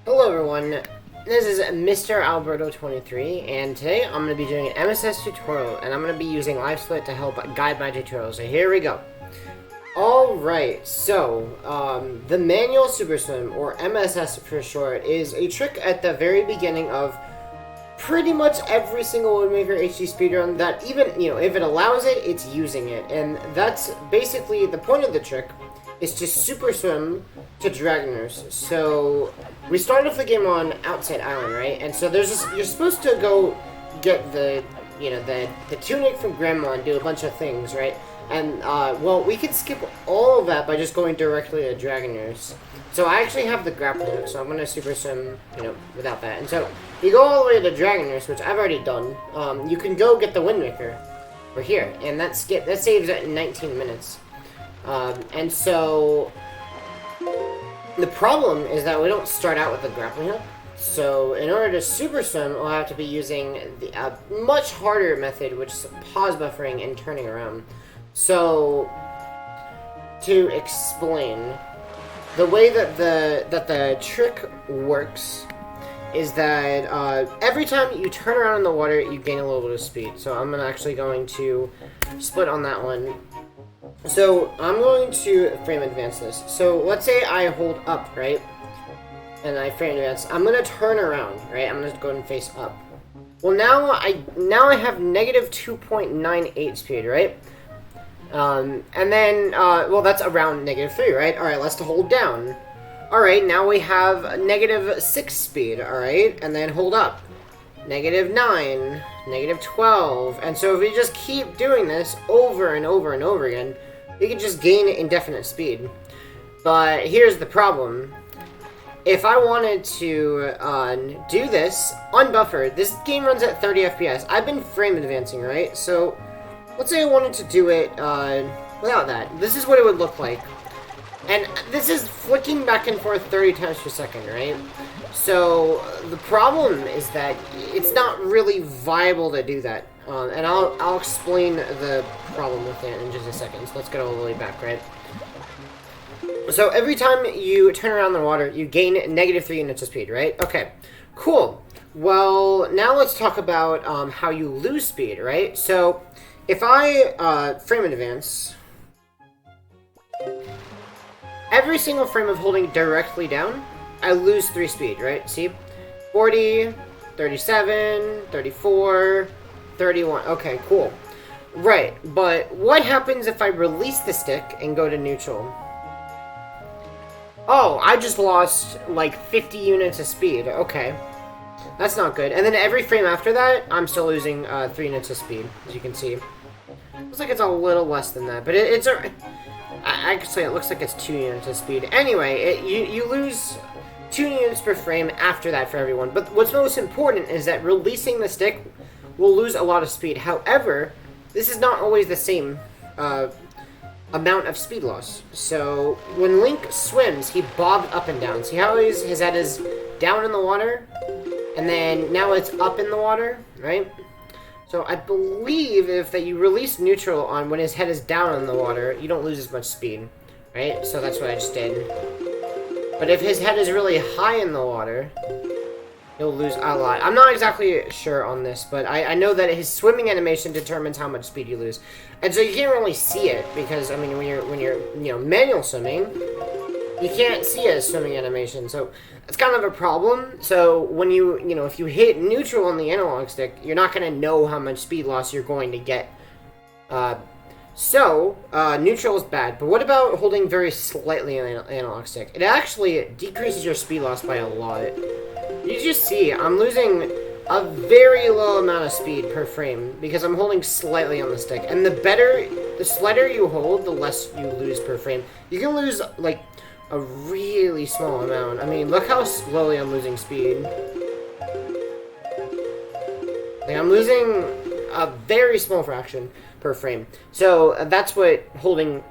Hello everyone, this is Mr. Alberto 23, and today I'm going to be doing an MSS tutorial, and I'm going to be using LiveSplit to help guide my tutorial, so here we go. Alright, so, the manual Superswim, or MSS for short, is a trick at the very beginning of pretty much every single Windmaker HD speedrun that even, if it allows it, it's using it, and that's basically the point of the trick. Is to super swim to Dragoners. So we start off the game on Outside Island, right? And so there's this, you're supposed to go get the tunic from Grandma and do a bunch of things, right? And well, we could skip all of that by just going directly to Dragoners. So I actually have the grappling hook, so I'm gonna super swim, without that. And so you go all the way to Dragoners, which I've already done. You can go get the Windmaker. We're here, and that saves it in 19 minutes. And so, the problem is that we don't start out with the grappling hook. So, in order to super swim, we'll have to be using the much harder method, which is pause buffering and turning around. So, to explain, the way that the trick works is that every time you turn around in the water, you gain a little bit of speed. So, I'm actually going to split on that one. So, I'm going to frame advance this. So, let's say I hold up, right? And I frame advance. I'm going to turn around, right? I'm going to go and face up. Well, now I have negative 2.98 speed, right? And then, well, that's around negative 3, right? Alright, let's hold down. Alright, now we have negative 6 speed, alright? And then hold up. Negative 9, negative 12, and so if we just keep doing this over and over and over again, we can just gain indefinite speed. But here's the problem. If I wanted to do this unbuffered, this game runs at 30 FPS. I've been frame advancing, right? So let's say I wanted to do it without that. This is what it would look like. And this is flicking back and forth 30 times per second, right? So, the problem is that it's not really viable to do that. And I'll explain the problem with it in just a second. So let's get all the way back, right? So, every time you turn around the water, you gain negative 3 units of speed, right? Okay, cool. Well, now let's talk about how you lose speed, right? So, if I frame advance, every single frame of holding directly down, I lose 3 speed, right? See? 40, 37, 34, 31. Okay, cool. Right, but what happens if I release the stick and go to neutral? Oh, I just lost, like, 50 units of speed. Okay. That's not good. And then every frame after that, I'm still losing 3 units of speed, as you can see. Looks like it's a little less than that, but it's a... I could say it looks like it's 2 units of speed. Anyway, you lose 2 units per frame after that for everyone. But what's most important is that releasing the stick will lose a lot of speed. However, this is not always the same amount of speed loss. So, when Link swims, he bobs up and down. See how his head is down in the water? And then now it's up in the water, right? So I believe if that you release neutral on when his head is down in the water, you don't lose as much speed, right? So that's what I just did. But if his head is really high in the water, he'll lose a lot. I'm not exactly sure on this, but I know that his swimming animation determines how much speed you lose. And so you can't really see it because I mean when you're manual swimming, you can't see a swimming animation. So it's kind of a problem. So when if you hit neutral on the analog stick, you're not going to know how much speed loss you're going to get. So neutral is bad. But what about holding very slightly on the analog stick? It actually decreases your speed loss by a lot. You just see, I'm losing a very low amount of speed per frame because I'm holding slightly on the stick. And the slighter you hold, the less you lose per frame. You can lose, like, a really small amount. I mean, look how slowly I'm losing speed. Like, I'm losing a very small fraction per frame. So, that's what holding...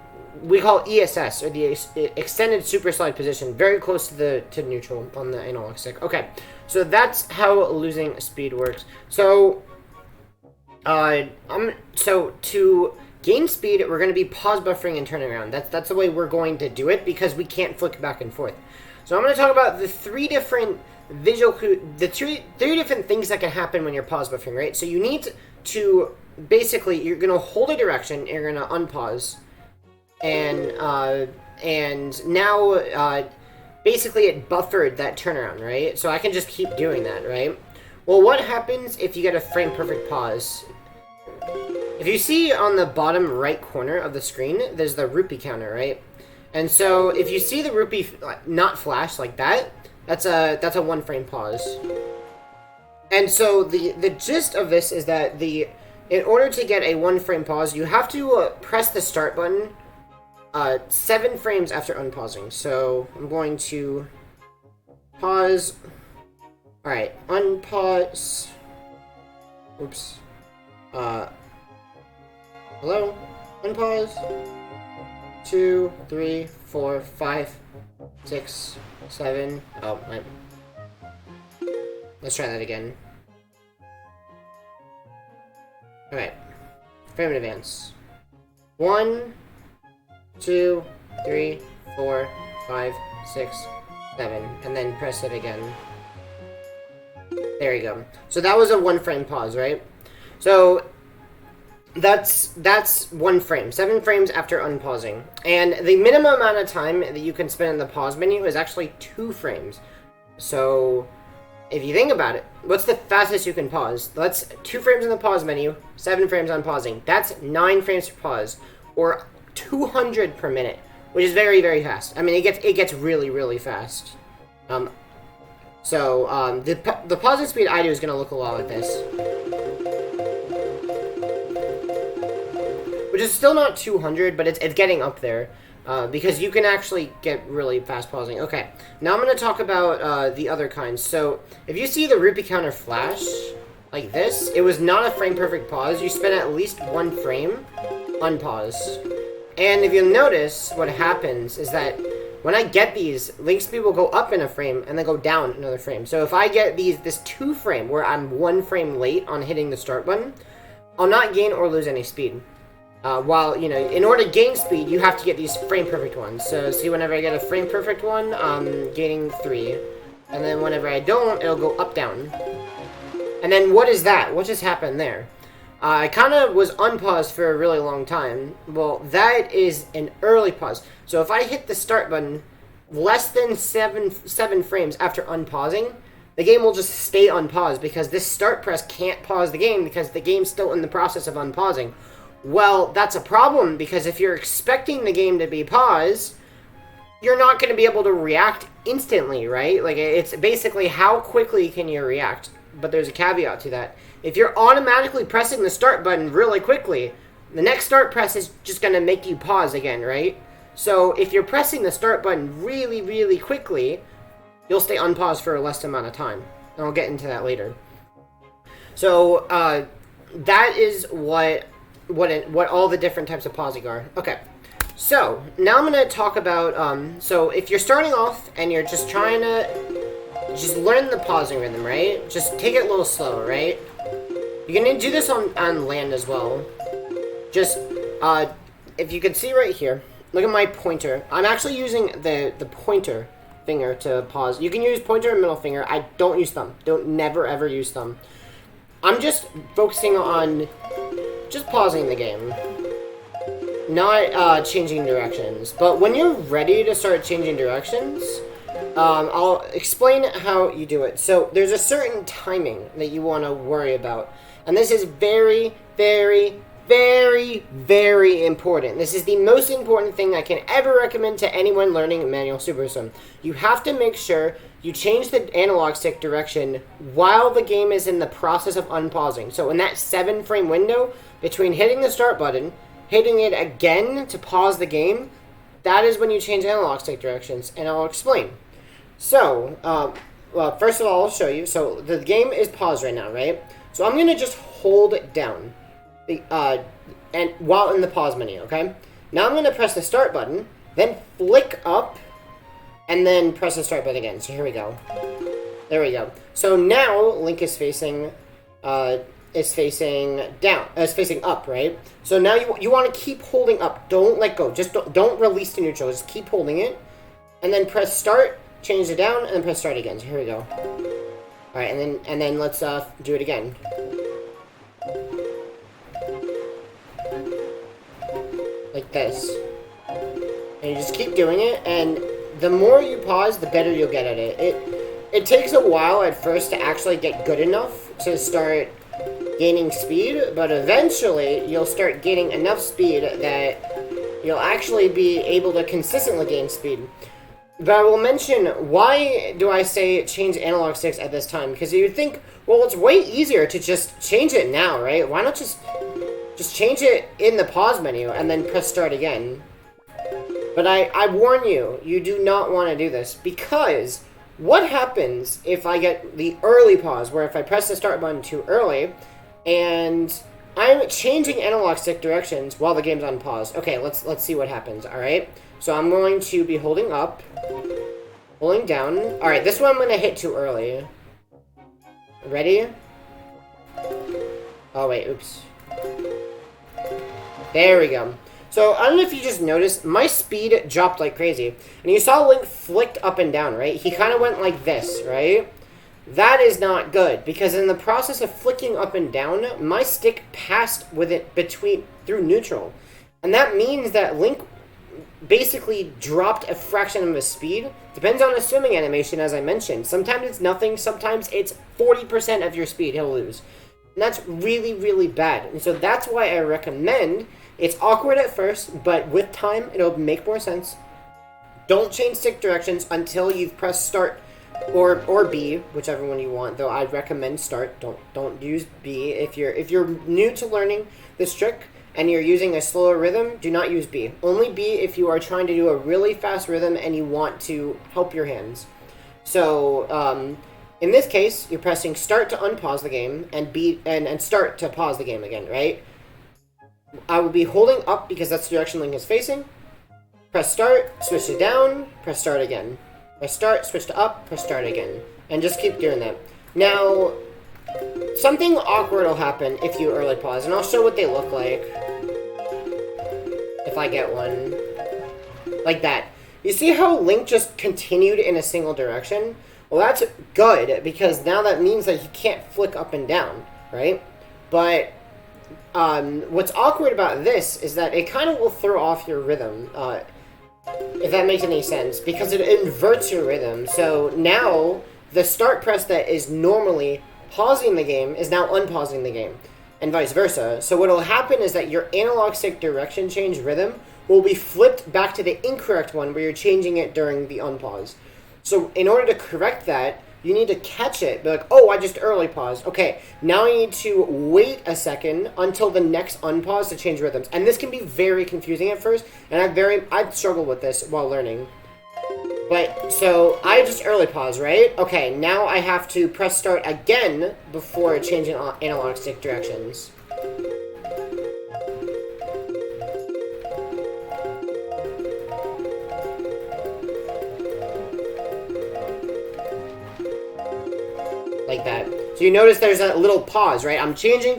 We call ESS, or the Extended Super Slide Position, very close to neutral on the analog stick. Okay, so that's how losing speed works. So, to gain speed, we're going to be pause buffering and turning around. That's the way we're going to do it because we can't flick back and forth. So I'm going to talk about the three different three different things that can happen when you're pause buffering, right? So you need to basically, you're going to hold a direction, you're going to unpause, and now basically it buffered that turnaround, right? So I can just keep doing that, right? Well, what happens if you get a frame perfect pause? If you see on the bottom right corner of the screen, there's the rupee counter, right? And so if you see the rupee not flash like that, that's a 1 frame pause. And so the gist of this is that in order to get a 1 frame pause, you have to press the start button 7 frames after unpausing. So I'm going to pause. Alright, unpause. Oops. Hello? Unpause. 2, 3, 4, 5, 6, 7. Oh, let's try that again. Alright. Frame in advance. 1, 2, 3, 4, 5, 6, 7. And then press it again. There you go. So that was a 1 frame pause, right? So that's 1 frame. 7 frames after unpausing. And the minimum amount of time that you can spend in the pause menu is actually 2 frames. So if you think about it, what's the fastest you can pause? That's 2 frames in the pause menu, 7 frames on pausing. That's 9 frames per pause, or 200 per minute, which is very, very fast. I mean, it gets really, really fast. The pausing speed I do is going to look a lot like this. Which is still not 200, but it's getting up there. Because you can actually get really fast pausing. Okay, now I'm going to talk about the other kinds. So, if you see the rupee counter flash, like this, it was not a frame perfect pause. You spent at least 1 frame unpause. And if you'll notice, what happens is that when I get these, link speed will go up in a frame and then go down another frame. So if I get this 2 frame where I'm 1 frame late on hitting the start button, I'll not gain or lose any speed. While, in order to gain speed, you have to get these frame perfect ones. So see, whenever I get a frame perfect one, I'm gaining 3. And then whenever I don't, it'll go up, down. And then what is that? What just happened there? I kind of was unpaused for a really long time. Well, that is an early pause. So if I hit the start button less than 7 frames after unpausing, the game will just stay unpaused because this start press can't pause the game because the game's still in the process of unpausing. Well, that's a problem because if you're expecting the game to be paused, you're not going to be able to react instantly, right? Like, it's basically how quickly can you react. But there's a caveat to that. If you're automatically pressing the start button really quickly, the next start press is just going to make you pause again, right? So if you're pressing the start button really, really quickly, you'll stay unpaused for a less amount of time. And I'll get into that later. So, that is what all the different types of pausing are. Okay, so now I'm going to talk about, so if you're starting off and you're just trying to just learn the pausing rhythm, right? Just take it a little slow, right? You're going to do this on land as well. Just, if you can see right here, look at my pointer. I'm actually using the pointer finger to pause. You can use pointer and middle finger. I don't use thumb. Don't never ever use thumb. I'm just focusing on just pausing the game, not changing directions. But when you're ready to start changing directions, I'll explain how you do it. So there's a certain timing that you want to worry about, and this is very, very, very, very important. This is the most important thing I can ever recommend to anyone learning manual Superswim. You have to make sure you change the analog stick direction while the game is in the process of unpausing. So in that 7 frame window between hitting the start button, hitting it again to pause the game, that is when you change analog stick directions, and I'll explain. So, well, first of all, I'll show you. So the game is paused right now, right? So I'm going to just hold it down and while in the pause menu, okay? Now I'm going to press the start button, then flick up, and then press the start button again. So here we go. There we go. So now Link is facing down. It's facing up, right? So now you want to keep holding up. Don't let go. Just don't release to neutral. Just keep holding it, and then press start change it down, and then press start again. So here we go. Alright, and then let's do it again. Like this. And you just keep doing it, and the more you pause, the better you'll get at it. It takes a while at first to actually get good enough to start gaining speed, but eventually you'll start gaining enough speed that you'll actually be able to consistently gain speed. But I will mention, why do I say change analog sticks at this time? Because you'd think, well, it's way easier to just change it now, right? Why not just change it in the pause menu and then press start again? But I warn you, you do not want to do this, because what happens if I get the early pause, where if I press the start button too early, and I'm changing analog stick directions while the game's on pause? Okay, let's see what happens, alright? So I'm going to be holding up, holding down. Alright, this one I'm going to hit too early. Ready? Oh, wait, oops. There we go. So, I don't know if you just noticed, my speed dropped like crazy. And you saw Link flicked up and down, right? He kind of went like this, right? That is not good, because in the process of flicking up and down, my stick passed with it through neutral. And that means that Link basically dropped a fraction of his speed. Depends on the swimming animation, as I mentioned. Sometimes it's nothing, sometimes it's 40% of your speed he'll lose. And that's really, really bad. And so that's why I recommend, it's awkward at first, but with time, it'll make more sense. Don't change stick directions until you've pressed start or B, whichever one you want. Though I'd recommend start. Don't use B. If you're new to learning this trick and you're using a slower rhythm, do not use B. Only B if you are trying to do a really fast rhythm and you want to help your hands. So, in this case, you're pressing start to unpause the game, and B and start to pause the game again, right? I will be holding up because that's the direction Link is facing. Press start, switch to down, press start again. Press start, switch to up, press start again. And just keep doing that. Now, something awkward will happen if you early pause, and I'll show what they look like. If I get one. Like that. You see how Link just continued in a single direction? Well, that's good, because now that means that he can't flick up and down, right? But what's awkward about this is that it kind of will throw off your rhythm, if that makes any sense, because it inverts your rhythm. So now, the start press that is normally pausing the game is now unpausing the game, and vice versa. So what will happen is that your analog stick direction change rhythm will be flipped back to the incorrect one where you're changing it during the unpause. So in order to correct that, you need to catch it. Be like, oh, I just early paused. Okay, now I need to wait a second until the next unpause to change rhythms. And this can be very confusing at first, and I've struggled with this while learning. But, so, I just early pause, right? Okay, now I have to press start again before changing analog stick directions. Like that. So you notice there's a little pause, right? I'm changing,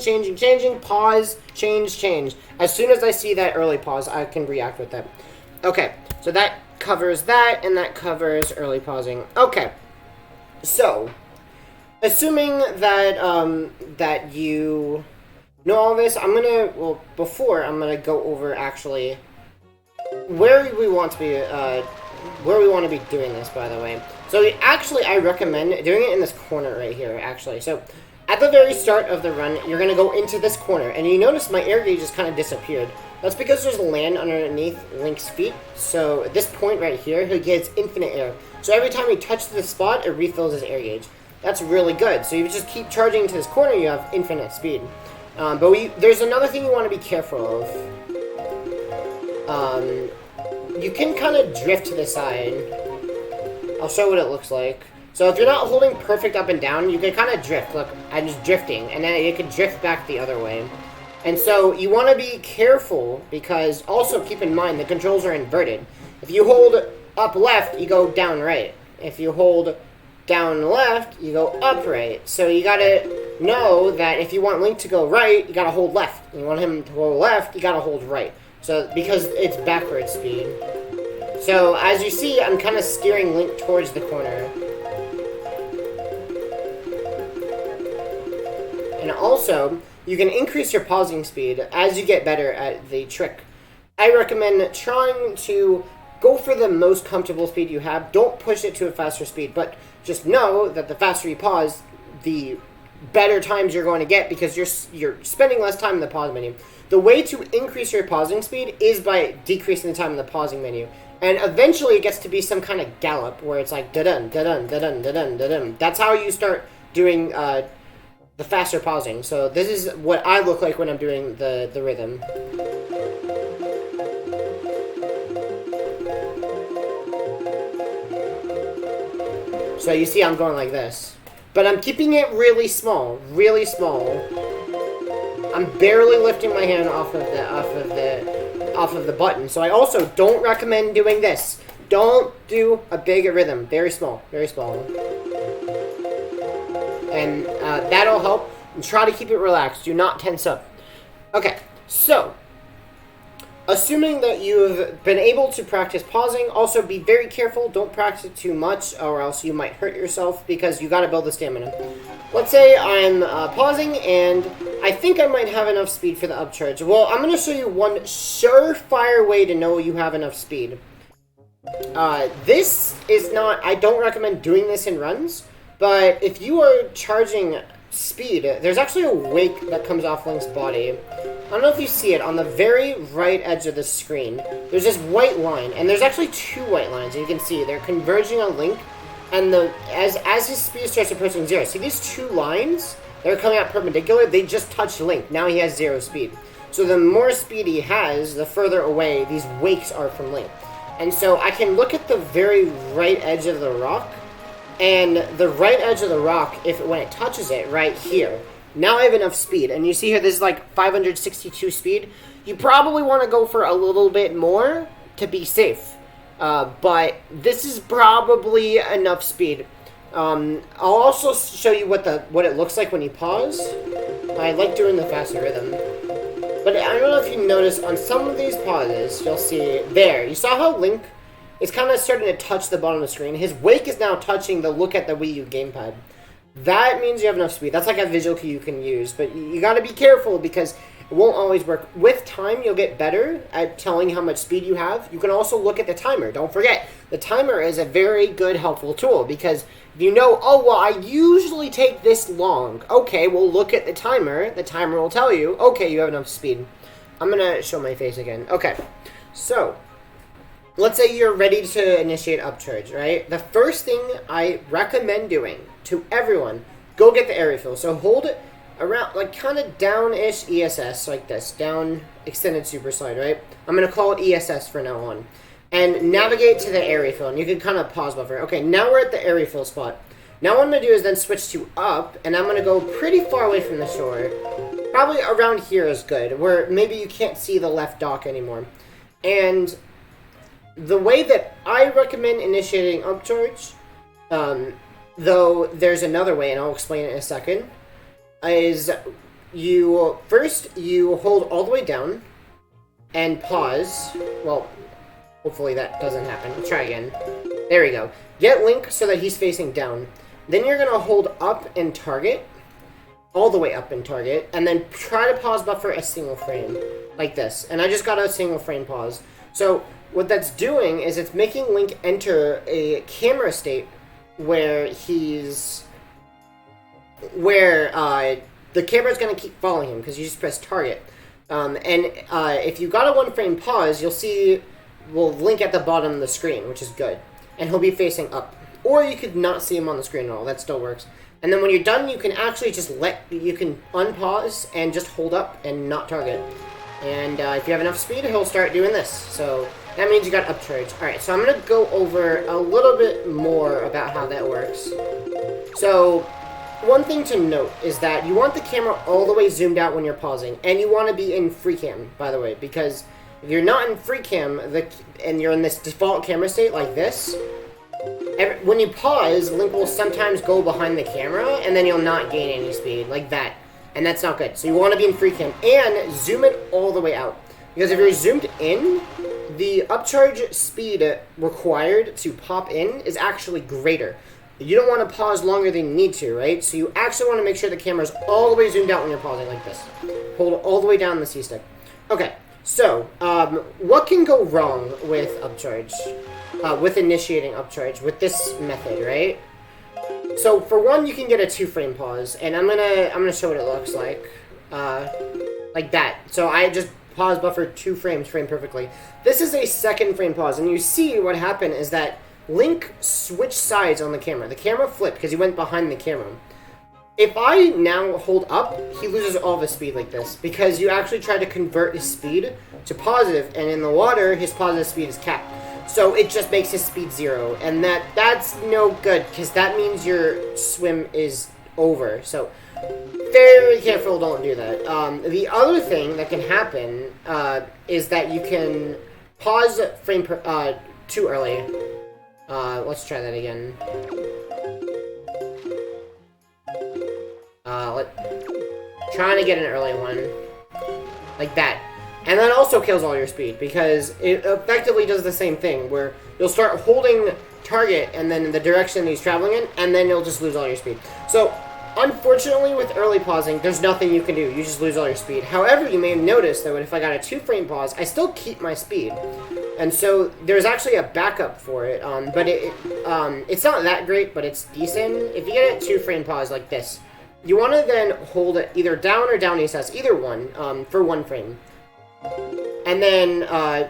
pause, change. As soon as I see that early pause, I can react with that. Okay, so that covers that, and that covers early pausing. Okay, so, assuming that, that you know all this, before, I'm gonna go over, actually, where we want to be doing this, by the way. So actually, I recommend doing it in this corner right here, actually. So at the very start of the run, you're going to go into this corner, and you notice my air gauge just kind of disappeared. That's because there's land underneath Link's feet. So at this point right here, he gets infinite air. So every time he touches this spot, it refills his air gauge. That's really good. So you just keep charging to this corner, you have infinite speed. But there's another thing you want to be careful of. You can kind of drift to the side. I'll show what it looks like. So if you're not holding perfect up and down, you can kind of drift. Look, I'm just drifting, and then you can drift back the other way. And so you want to be careful, because also keep in mind the controls are inverted. If you hold up left, you go down right. If you hold down left, you go up right. So you gotta know that if you want Link to go right, you gotta hold left. You want him to go left, you gotta hold right. So because it's backwards speed. So, as you see, I'm kind of steering Link towards the corner. And also, you can increase your pausing speed as you get better at the trick. I recommend trying to go for the most comfortable speed you have. Don't push it to a faster speed, but just know that the faster you pause, the better times you're going to get because you're spending less time in the pause menu. The way to increase your pausing speed is by decreasing the time in the pausing menu. And eventually it gets to be some kind of gallop where it's like da-dun, da-dun, da-dun, da-dun, da-dun. That's how you start doing the faster pausing. So this is what I look like when I'm doing the rhythm. So you see I'm going like this. But I'm keeping it really small, really small. I'm barely lifting my hand off of the button. So I also don't recommend doing this. Don't do a big rhythm. Very small, very small. And that'll help. And try to keep it relaxed. Do not tense up. Okay, so assuming that you've been able to practice pausing, also be very careful. Don't practice it too much or else you might hurt yourself because you got to build the stamina. Let's say I'm pausing and I think I might have enough speed for the upcharge. Well, I'm going to show you one surefire way to know you have enough speed. This is not, I don't recommend doing this in runs, but if you are charging speed, there's actually a wake that comes off Link's body. I don't know if you see it, on the very right edge of the screen, there's this white line, and there's actually two white lines, and you can see they're converging on Link, and as his speed starts approaching 0, see these two lines? They're coming out perpendicular, they just touch Link, now he has 0 speed. So the more speed he has, the further away these wakes are from Link. And so I can look at the very right edge of the rock, and the right edge of the rock, when it touches it, right here, now I have enough speed. And you see here, this is like 562 speed. You probably want to go for a little bit more to be safe. But this is probably enough speed. I'll also show you what it looks like when you pause. I like doing the faster rhythm. But I don't know if you notice, on some of these pauses, you'll see, there, you saw how Link is kind of starting to touch the bottom of the screen. His wake is now touching the look at the Wii U gamepad. That means you have enough speed. That's like a visual cue you can use, but you got to be careful because it won't always work. With time, you'll get better at telling how much speed you have. You can also look at the timer. Don't forget, the timer is a very good, helpful tool because if you know, oh, well, I usually take this long. Okay, well, look at the timer. The timer will tell you, okay, you have enough speed. I'm going to show my face again. Okay, so let's say you're ready to initiate upcharge, right? The first thing I recommend doing to everyone, go get the air refill. So hold it around, like kind of down-ish ESS, like this, down extended super slide, right? I'm going to call it ESS from now on. And navigate to the air refill, and you can kind of pause buffer. Okay, now we're at the air refill spot. Now what I'm going to do is then switch to up, and I'm going to go pretty far away from the shore. Probably around here is good, where maybe you can't see the left dock anymore. And the way that I recommend initiating upcharge, though there's another way, and I'll explain it in a second, is first you hold all the way down and pause. Well, hopefully that doesn't happen. Let's try again. There we go. Get Link so that he's facing down. Then you're going to hold up and target, all the way up and target, and then try to pause buffer a single frame, like this. And I just got a single frame pause. So what that's doing is it's making Link enter a camera state where the camera's going to keep following him because you just press target. If you got a 1 frame pause, you'll see, Link at the bottom of the screen, which is good. And he'll be facing up. Or you could not see him on the screen at all. That still works. And then when you're done, you can actually you can unpause and just hold up and not target. And if you have enough speed, he'll start doing this. So that means you got upcharge. Alright, so I'm going to go over a little bit more about how that works. So one thing to note is that you want the camera all the way zoomed out when you're pausing. And you want to be in free cam, by the way, because if you're not in free cam and you're in this default camera state like this, when you pause, Link will sometimes go behind the camera, and then you'll not gain any speed, like that. And that's not good. So you want to be in free cam, and zoom it all the way out. Because if you're zoomed in, the upcharge speed required to pop in is actually greater. You don't want to pause longer than you need to, right? So you actually want to make sure the camera's all the way zoomed out when you're pausing like this. Hold all the way down the C-stick. Okay, so what can go wrong with upcharge? With initiating upcharge with this method, right? So for one, you can get a 2-frame pause, and I'm gonna show what it looks like that. So I just pause buffer 2 frames, frame perfectly. This is a 2nd frame pause, and you see what happened is that Link switched sides on the camera. The camera flipped because he went behind the camera. If I now hold up, he loses all of his speed like this, because you actually try to convert his speed to positive, and in the water, his positive speed is capped. So it just makes his speed 0, and that's no good, because that means your swim is over. So very careful, don't do that. The other thing that can happen is that you can pause frame too early. Let's try that again. Trying to get an early one. Like that. And that also kills all your speed, because it effectively does the same thing, where you'll start holding target and then the direction he's traveling in, and then you'll just lose all your speed. So, unfortunately, with early pausing, there's nothing you can do. You just lose all your speed. However, you may have noticed that if I got a 2-frame pause, I still keep my speed. And so, there's actually a backup for it, but it's not that great, but it's decent. If you get a 2-frame pause like this, you want to then hold it either down or down ESS, either one, for 1 frame. And then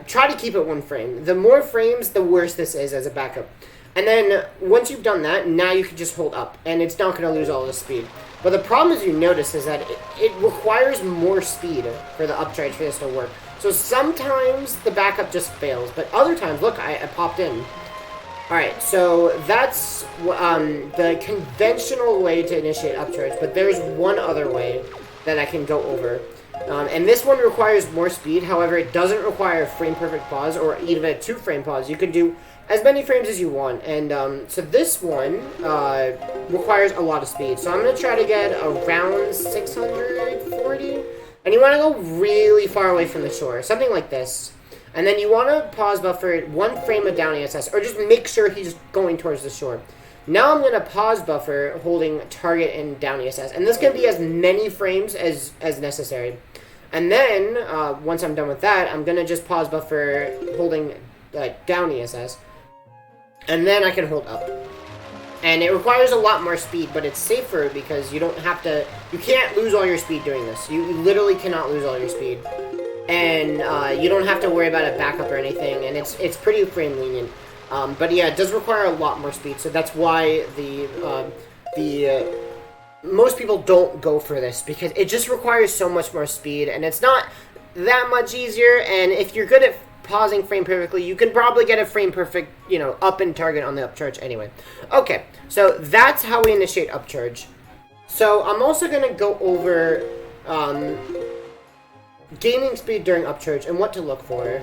try to keep it 1 frame. The more frames, the worse this is as a backup. And then once you've done that, now you can just hold up, and it's not going to lose all the speed. But the problem, as you notice, is that it requires more speed for the upcharge for this to work. So sometimes the backup just fails, but other times, look, I popped in. Alright, so that's the conventional way to initiate upcharge, but there's one other way that I can go over. And this one requires more speed, however, it doesn't require a frame-perfect pause, or even a 2-frame pause. You can do as many frames as you want, and so this one requires a lot of speed. So I'm going to try to get around 640, and you want to go really far away from the shore, something like this. And then you want to pause buffer 1 frame of down ESS, or just make sure he's going towards the shore. Now I'm going to pause buffer holding target and down ESS, and this can be as many frames as necessary. And then, once I'm done with that, I'm going to just pause buffer holding down ESS, and then I can hold up. And it requires a lot more speed, but it's safer because you don't have to, you can't lose all your speed doing this. You literally cannot lose all your speed. And you don't have to worry about a backup or anything, and it's pretty frame lenient. But yeah, it does require a lot more speed, so that's why most people don't go for this, because it just requires so much more speed, and it's not that much easier. And if you're good at pausing frame perfectly, you can probably get a frame perfect, up and target on the upcharge anyway. Okay, so that's how we initiate upcharge. So I'm also going to go over gaining speed during upcharge and what to look for.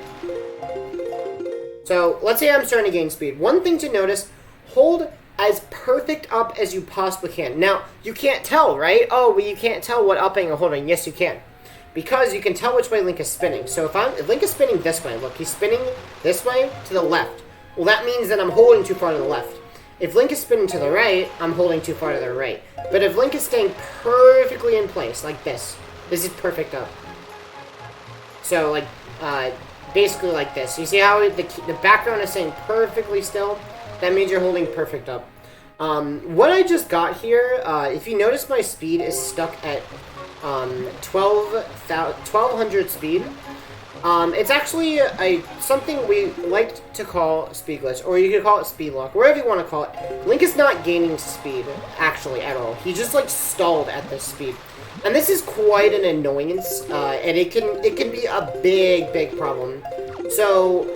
So let's say I'm starting to gain speed. One thing to notice, hold as perfect up as you possibly can. Now, you can't tell, right? Oh, well, you can't tell what upping or holding. Yes, you can. Because you can tell which way Link is spinning. So if Link is spinning this way, look, he's spinning this way to the left. Well, that means that I'm holding too far to the left. If Link is spinning to the right, I'm holding too far to the right. But if Link is staying perfectly in place, like this is perfect up. So, basically like this. You see how the background is staying perfectly still? That means you're holding perfect up. What I just got here, if you notice, my speed is stuck at 1200 speed. It's actually something we like to call speed glitch, or you could call it speed lock, wherever you want to call it. Link is not gaining speed, actually, at all. He just, stalled at this speed. And this is quite an annoyance, and it can be a big problem. So,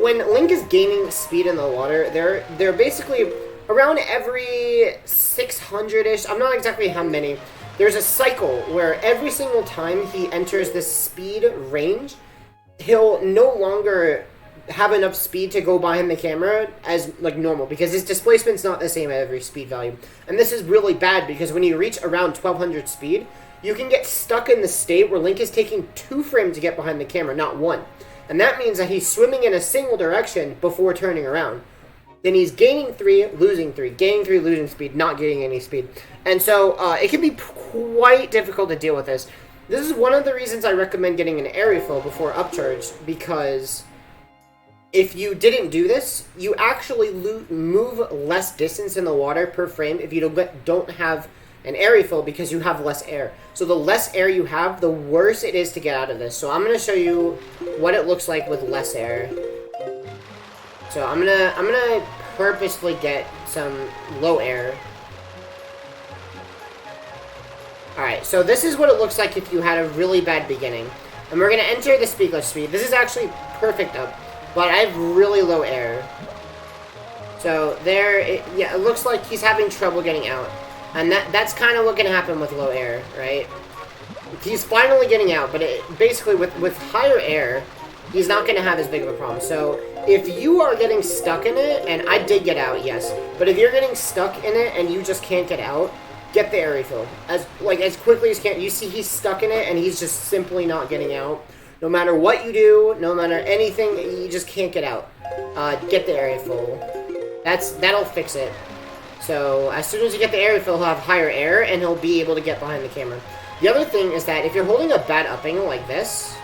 when Link is gaining speed in the water, they're basically around every 600-ish, I'm not exactly how many. There's a cycle where every single time he enters this speed range, he'll no longer have enough speed to go behind the camera as normal, because his displacement's not the same at every speed value. And this is really bad, because when you reach around 1200 speed, you can get stuck in the state where Link is taking 2 frames to get behind the camera, not 1. And that means that he's swimming in a single direction before turning around. Then he's gaining 3, losing 3, gaining 3, losing speed, not getting any speed. And so it can be quite difficult to deal with this. This is one of the reasons I recommend getting an air refill before upcharge, because if you didn't do this, you actually move less distance in the water per frame if you don't have an air refill, because you have less air. So the less air you have, the worse it is to get out of this. So I'm going to show you what it looks like with less air. So I'm gonna purposefully get some low air. Alright, so this is what it looks like if you had a really bad beginning. And we're gonna enter the speed glitch speed. This is actually perfect up, but I have really low air. So there, it looks like he's having trouble getting out. And that's kind of what's gonna happen with low air, right? He's finally getting out, but basically with higher air, he's not gonna have as big of a problem. So if you are getting stuck in it, and I did get out, yes, but if you're getting stuck in it and you just can't get out, get the air refill as quickly as you can. You see he's stuck in it and he's just simply not getting out. No matter what you do, no matter anything, you just can't get out. Get the air refill. That'll fix it. So as soon as you get the air refill, he'll have higher air and he'll be able to get behind the camera. The other thing is that if you're holding a bad upping like this,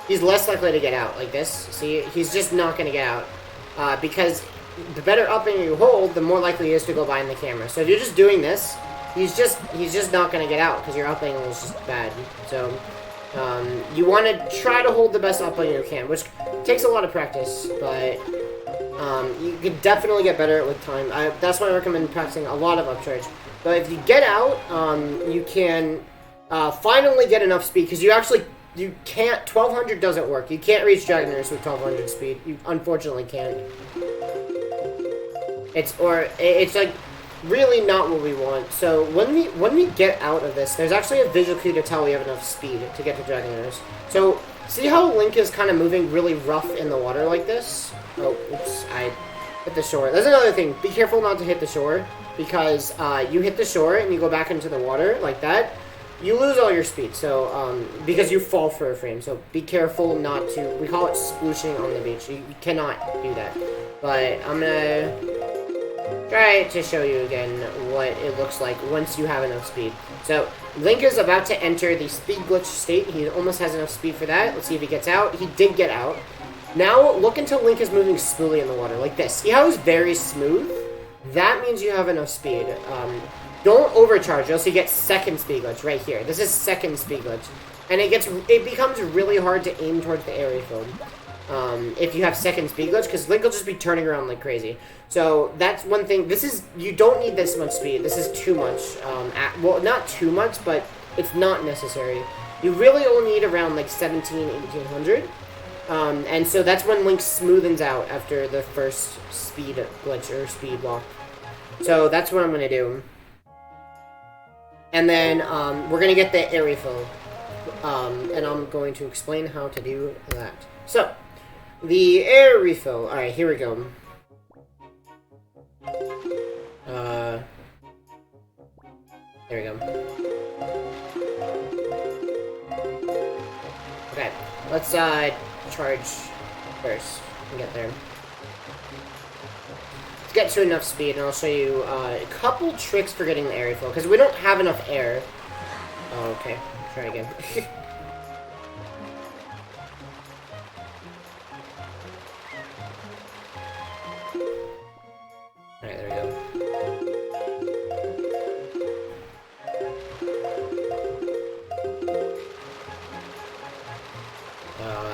he's less likely to get out like this. See, he's just not going to get out. Because the better upping you hold, the more likely he is to go behind the camera. So if you're just doing this, he's just not going to get out because your upping is just bad. So you want to try to hold the best upping you can, which takes a lot of practice, but you can definitely get better with time. That's why I recommend practicing a lot of upcharge. But if you get out, you can finally get enough speed, because you can't, 1200 doesn't work. You can't reach Dragon Nurse with 1200 speed. You unfortunately can't. It's like really not what we want. So when we get out of this, there's actually a visual cue to tell we have enough speed to get to Dragon Nurse. So see how Link is kind of moving really rough in the water like this? Oh, oops, I hit the shore. That's another thing. Be careful not to hit the shore, because you hit the shore and you go back into the water like that, you lose all your speed, so, because you fall for a frame, so be careful not to, we call it splooshing on the beach, you cannot do that, but I'm gonna try to show you again what it looks like once you have enough speed. So, Link is about to enter the speed glitch state, he almost has enough speed for that, let's see if he gets out, he did get out. Now, look until Link is moving smoothly in the water, like this, see how it's very smooth? That means you have enough speed. Don't overcharge, or else you get second speed glitch right here. This is second speed glitch. And it becomes really hard to aim towards the area field if you have second speed glitch, because Link will just be turning around like crazy. So that's one thing. You don't need this much speed. This is too much. Well, not too much, but it's not necessary. You really only need around like 1800. And so that's when Link smoothens out after the first speed glitch or speed walk. So that's what I'm going to do. And then we're going to get the air refill. And I'm going to explain how to do that. So, the air refill. Alright, here we go. There we go. Okay, let's charge first and get there. Let's get to enough speed, and I'll show you a couple tricks for getting the air refill, because we don't have enough air. Oh, okay. Try again. Alright, there we go.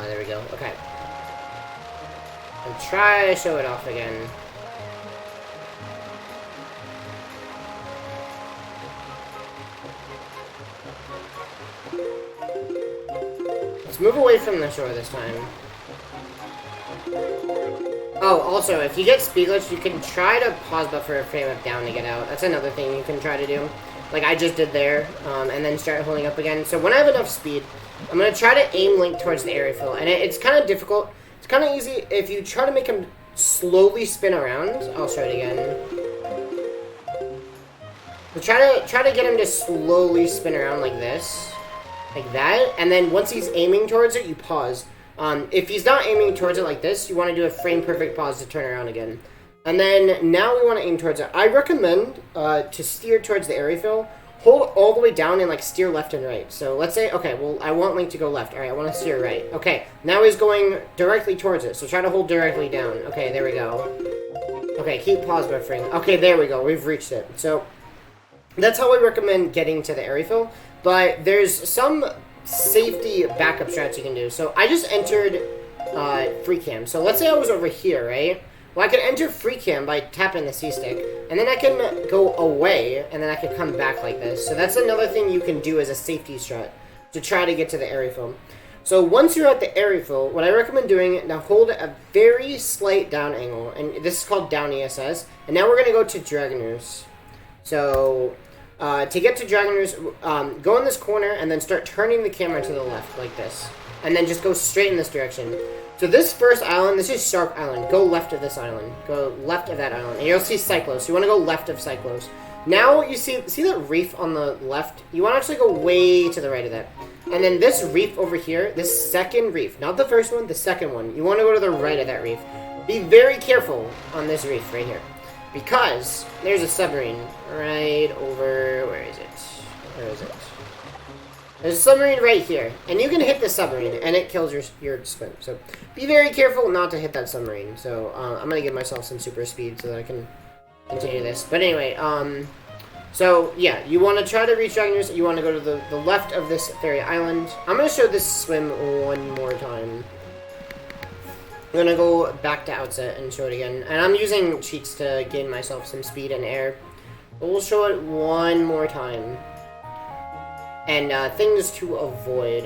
There we go. Okay. And try to show it off again. Let's move away from the shore this time. Oh, also, if you get speed glitch, you can try to pause buffer a frame up down to get out. That's another thing you can try to do. Like I just did there, and then start holding up again. So when I have enough speed, I'm going to try to aim Link towards the air refill. And it's kind of difficult. It's kind of easy if you try to make him slowly spin around. I'll show it again. So try to get him to slowly spin around like this. Like that. And then once he's aiming towards it, you pause. If he's not aiming towards it like this, you want to do a frame perfect pause to turn around again. And then now we want to aim towards it. I recommend to steer towards the area fill. Hold all the way down and like steer left and right. So let's say, okay, well I want Link to go left. Alright, I want to steer right. Okay, now he's going directly towards it. So try to hold directly down. Okay, there we go. Okay, keep pause buffering. Okay, there we go. We've reached it. So that's how I recommend getting to the area fill. But there's some safety backup strats you can do. So I just entered free cam. So let's say I was over here, right? Well, I could enter free cam by tapping the C stick, and then I can go away, and then I can come back like this. So that's another thing you can do as a safety strat to try to get to the area fill. So once you're at the area fill, what I recommend doing, now hold a very slight down angle, and this is called down ESS, and now we're going to go to Dragoners. So to get to Dragoners, go in this corner, and then start turning the camera to the left like this, and then just go straight in this direction. So this first island, this is Shark Island. Go left of this island. Go left of that island. And you'll see Cyclos. You want to go left of Cyclos. Now you see that reef on the left? You want to actually go way to the right of that. And then this reef over here, this second reef, not the first one, the second one. You want to go to the right of that reef. Be very careful on this reef right here. Because there's a submarine right over, where is it? Where is it? There's a submarine right here, and you can hit the submarine, and it kills your swim. So be very careful not to hit that submarine. So I'm gonna give myself some super speed so that I can continue this. But anyway, so yeah, you want to try to reach Dragoners. You want to go to the left of this fairy island. I'm gonna show this swim one more time. I'm gonna go back to outset and show it again, and I'm using cheats to gain myself some speed and air. But we'll show it one more time. And things to avoid.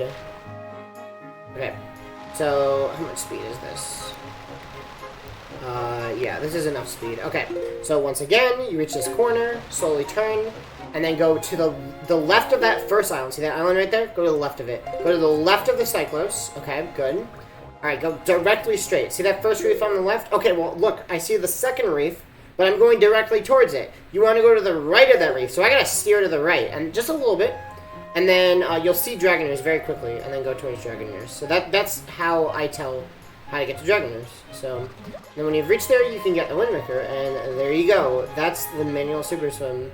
Okay, so how much speed is this? Yeah, this is enough speed. Okay, so once again, you reach this corner, slowly turn, and then go to the left of that first island. See that island right there? Go to the left of it. Go to the left of the Cyclos. Okay, good. Alright, go directly straight. See that first reef on the left? Okay, well, look, I see the second reef, but I'm going directly towards it. You want to go to the right of that reef, so I gotta steer to the right, and just a little bit. And then you'll see Dragoners very quickly, and then go towards Dragoners. So that's how I tell how to get to Dragoners. So then when you've reached there, you can get the Windmaker, and there you go. That's the manual Superswim.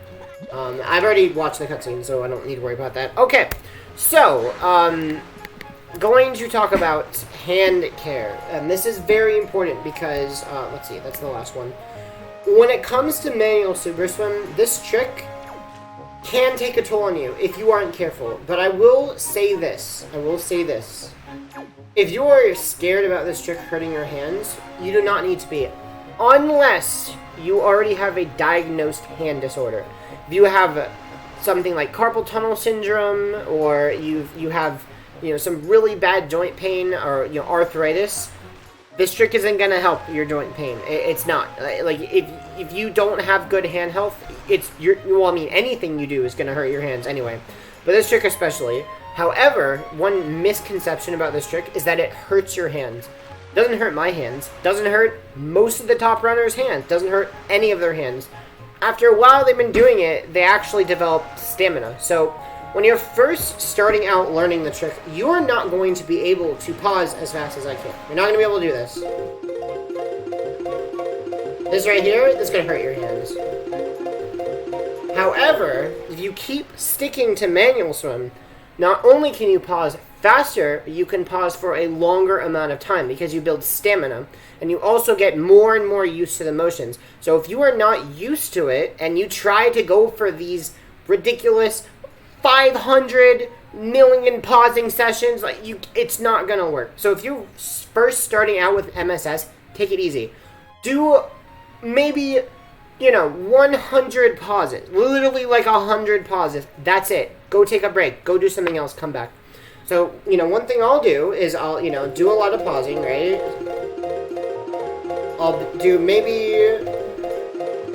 I've already watched the cutscene, so I don't need to worry about that. Okay, so going to talk about hand care, and this is very important because let's see, that's the last one. When it comes to manual Superswim, this trick can take a toll on you if you aren't careful. But I will say this. If you are scared about this trick hurting your hands, you do not need to be. Unless you already have a diagnosed hand disorder. If you have something like carpal tunnel syndrome, or you have some really bad joint pain, or arthritis, this trick isn't gonna help your joint pain. It's not. Like if you don't have good hand health, anything you do is gonna hurt your hands anyway. But this trick especially. However, one misconception about this trick is that it hurts your hands. It doesn't hurt my hands. Doesn't hurt most of the top runners' hands. Doesn't hurt any of their hands. After a while they've been doing it, they actually develop stamina. So when you're first starting out learning the trick, you are not going to be able to pause as fast as I can. You're not going to be able to do this. This right here, this is going to hurt your hands. However, if you keep sticking to manual swim, not only can you pause faster, you can pause for a longer amount of time because you build stamina, and you also get more and more used to the motions. So if you are not used to it, and you try to go for these ridiculous 500 million pausing sessions, it's not gonna work. So if you're first starting out with MSS, take it easy. Do maybe 100 pauses, literally like 100 pauses. That's it. Go take a break. Go do something else. Come back. So one thing I'll do is I'll do a lot of pausing, right? I'll do maybe.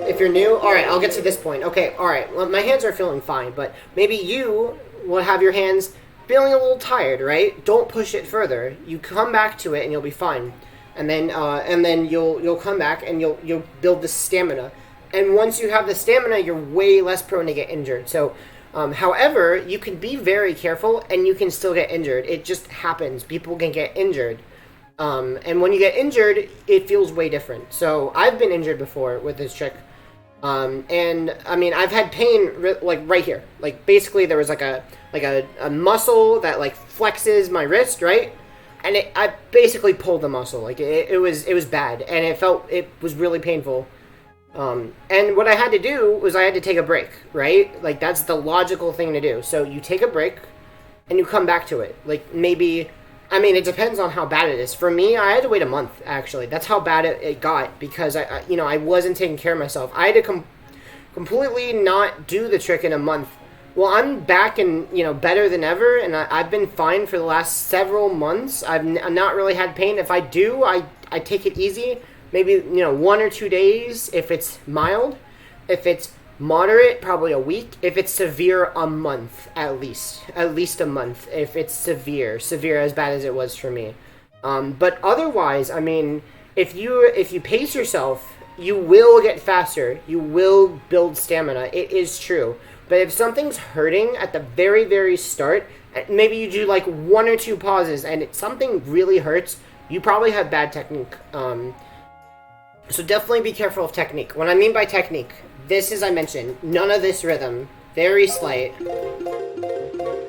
If you're new, alright, I'll get to this point. Okay, alright, well, my hands are feeling fine, but maybe you will have your hands feeling a little tired, right? Don't push it further. You come back to it and you'll be fine. And then you'll come back and you'll build the stamina. And once you have the stamina, you're way less prone to get injured. So, however, you can be very careful and you can still get injured. It just happens. People can get injured. And when you get injured, it feels way different. So I've been injured before with this trick. And I mean, I've had pain like right here. Like basically there was like a muscle that like flexes my wrist, right? And I basically pulled the muscle. Like it was bad, and it was really painful. And what I had to do was I had to take a break, right? Like that's the logical thing to do. So you take a break and you come back to it. Like maybe, I mean, it depends on how bad it is. For me, I had to wait a month, actually. That's how bad it got, because I wasn't taking care of myself. I had to completely not do the trick in a month. Well, I'm back and, better than ever, and I've been fine for the last several months. I've not really had pain. If I do, I take it easy. Maybe, 1 or 2 days if it's mild. If it's moderate, probably a week. If it's severe, a month at least a month. If it's severe as bad as it was for me. But otherwise, I mean, if you pace yourself, you will get faster. You will build stamina. It is true. But if something's hurting at the very, very start, maybe you do like 1 or 2 pauses and something really hurts, you probably have bad technique. So definitely be careful of technique. What I mean by technique, this, as I mentioned, none of this rhythm. Very slight.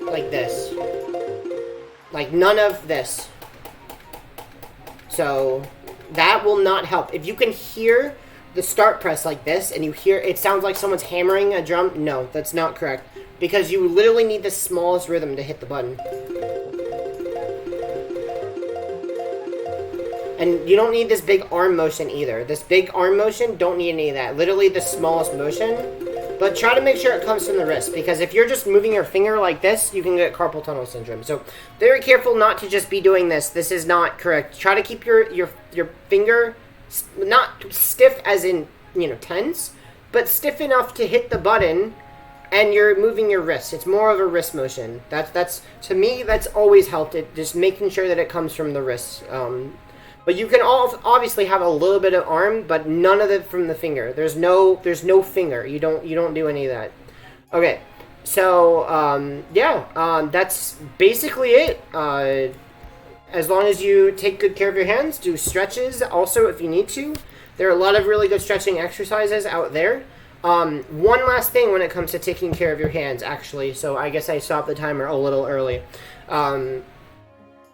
Like this. Like none of this. So that will not help. If you can hear the start press like this, and you hear it sounds like someone's hammering a drum, no, that's not correct. Because you literally need the smallest rhythm to hit the button. And you don't need this big arm motion either. This big arm motion, don't need any of that. Literally the smallest motion. But try to make sure it comes from the wrist, because if you're just moving your finger like this, you can get carpal tunnel syndrome. So very careful not to just be doing this. This is not correct. Try to keep your finger not stiff as in, tense, but stiff enough to hit the button, and you're moving your wrist. It's more of a wrist motion. That's to me, that's always helped it. Just making sure that it comes from the wrist. But you can obviously have a little bit of arm, but none of it from the finger. There's no finger. You don't do any of that. Okay, so that's basically it. As long as you take good care of your hands, do stretches also if you need to. There are a lot of really good stretching exercises out there. One last thing when it comes to taking care of your hands, actually. So I guess I stopped the timer a little early.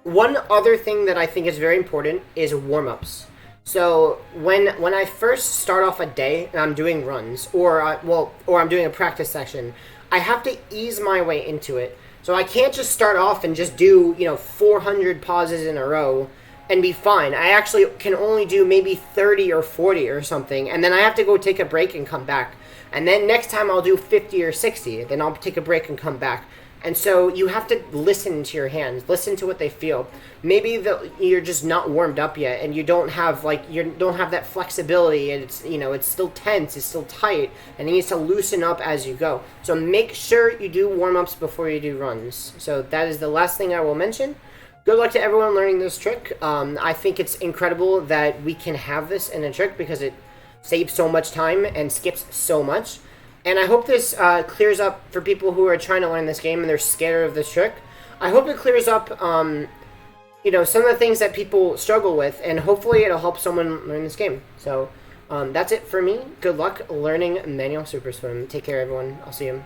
One other thing that I think is very important is warm-ups. So when I first start off a day and I'm doing runs, or I'm doing a practice session, I have to ease my way into it. So I can't just start off and just do 400 pauses in a row and be fine. I actually can only do maybe 30 or 40 or something, and then I have to go take a break and come back. And then next time I'll do 50 or 60, then I'll take a break and come back. And so you have to listen to your hands, listen to what they feel. Maybe you're just not warmed up yet, and you don't have that flexibility, and it's still tense, it's still tight, and it needs to loosen up as you go. So make sure you do warm-ups before you do runs. So that is the last thing I will mention. Good luck to everyone learning this trick. I think it's incredible that we can have this in a trick, because it saves so much time and skips so much. And I hope this clears up for people who are trying to learn this game and they're scared of this trick. I hope it clears up, some of the things that people struggle with, and hopefully it'll help someone learn this game. So that's it for me. Good luck learning manual Superswim. Take care, everyone. I'll see you.